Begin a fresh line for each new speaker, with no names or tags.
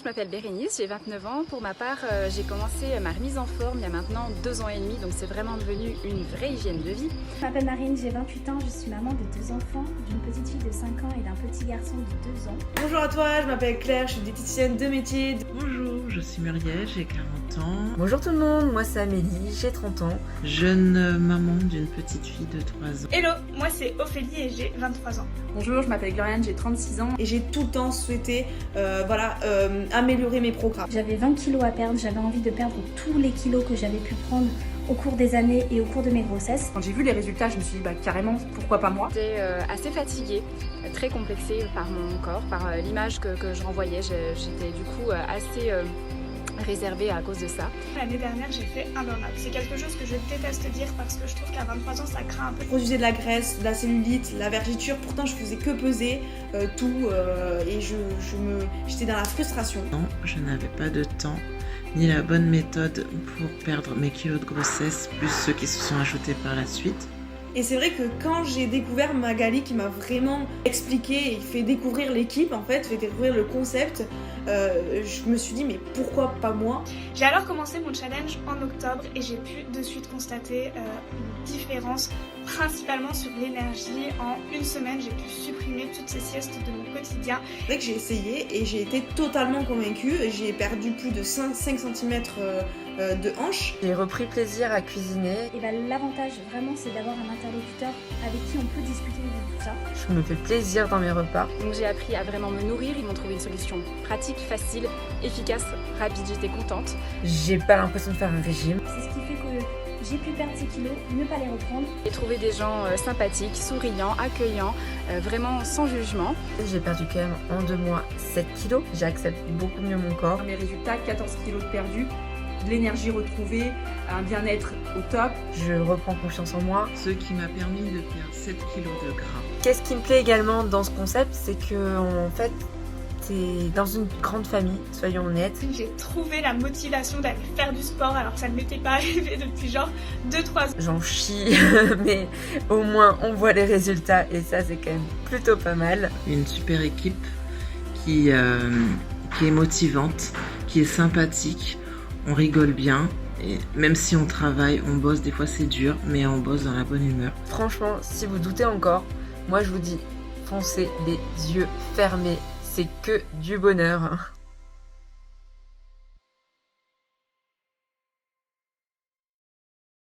Je m'appelle Bérénice, j'ai 29 ans. Pour ma part, j'ai commencé ma remise en forme il y a maintenant 2 ans et demi, donc c'est vraiment devenu une vraie hygiène de vie.
Je m'appelle Marine, j'ai 28 ans, je suis maman de 2 enfants, d'une petite fille de 5 ans et d'un petit garçon de 2 ans.
Bonjour à toi, je m'appelle Claire, je suis diététicienne de métier.
Bonjour, je suis Muriel, j'ai 40 ans.
Bonjour tout le monde, moi c'est Amélie, j'ai 30 ans.
Jeune maman d'une petite fille de 3 ans.
Hello, moi c'est Ophélie et j'ai 23 ans.
Bonjour, je m'appelle Gloriane, j'ai 36 ans.
Et j'ai tout le temps souhaité améliorer mes programmes.
J'avais 20 kilos à perdre, j'avais envie de perdre tous les kilos que j'avais pu prendre au cours des années et au cours de mes grossesses.
Quand j'ai vu les résultats, je me suis dit carrément, pourquoi pas moi.
J'étais assez fatiguée, très complexée par mon corps, par l'image que je renvoyais. J'étais du coup assez réservée à cause de ça.
L'année dernière, j'ai fait un burn-out. C'est quelque chose que je déteste dire parce que je trouve qu'à 23 ans, ça craint un peu.
Je produisais de la graisse, de la cellulite, la vergeture. Pourtant, je faisais que peser tout et j'étais dans la frustration.
Non, je n'avais pas de temps ni la bonne méthode pour perdre mes kilos de grossesse, plus ceux qui se sont ajoutés par la suite.
Et c'est vrai que quand j'ai découvert Magali qui m'a vraiment expliqué et fait découvrir l'équipe, en fait, fait découvrir le concept, je me suis dit mais pourquoi pas moi?
J'ai alors commencé mon challenge en octobre et j'ai pu de suite constater une différence, principalement sur l'énergie. En une semaine, j'ai pu supprimer toutes ces siestes de mon quotidien.
C'est vrai que j'ai essayé et j'ai été totalement convaincue. J'ai perdu plus de 5 cm de hanche.
J'ai repris plaisir à cuisiner.
Et l'avantage vraiment c'est d'avoir un interlocuteur avec qui on peut discuter de tout ça.
Je me fais plaisir dans mes repas.
Donc j'ai appris à vraiment me nourrir, ils m'ont trouvé une solution pratique, facile, efficace, rapide, j'étais contente.
J'ai pas l'impression de faire un régime.
C'est ce qui fait que j'ai pu perdre ces kilos, ne pas les reprendre.
J'ai trouvé des gens sympathiques, souriants, accueillants, vraiment sans jugement.
J'ai perdu quand même en 2 mois 7 kilos. J'accepte beaucoup mieux mon corps.
Mes résultats, 14 kilos de perdus, de l'énergie retrouvée, un bien-être au top.
Je reprends confiance en moi.
Ce qui m'a permis de perdre 7 kilos de gras.
Qu'est-ce qui me plaît également dans ce concept, c'est que en fait, t'es dans une grande famille, soyons honnêtes.
J'ai trouvé la motivation d'aller faire du sport alors que ça ne m'était pas arrivé depuis genre 2-3 ans.
J'en chie, mais au moins on voit les résultats et ça c'est quand même plutôt pas mal.
Une super équipe qui est motivante, qui est sympathique, on rigole bien. Et même si on travaille, on bosse, des fois c'est dur, mais on bosse dans la bonne humeur.
Franchement, si vous doutez encore, moi je vous dis, foncez les yeux fermés, c'est que du bonheur.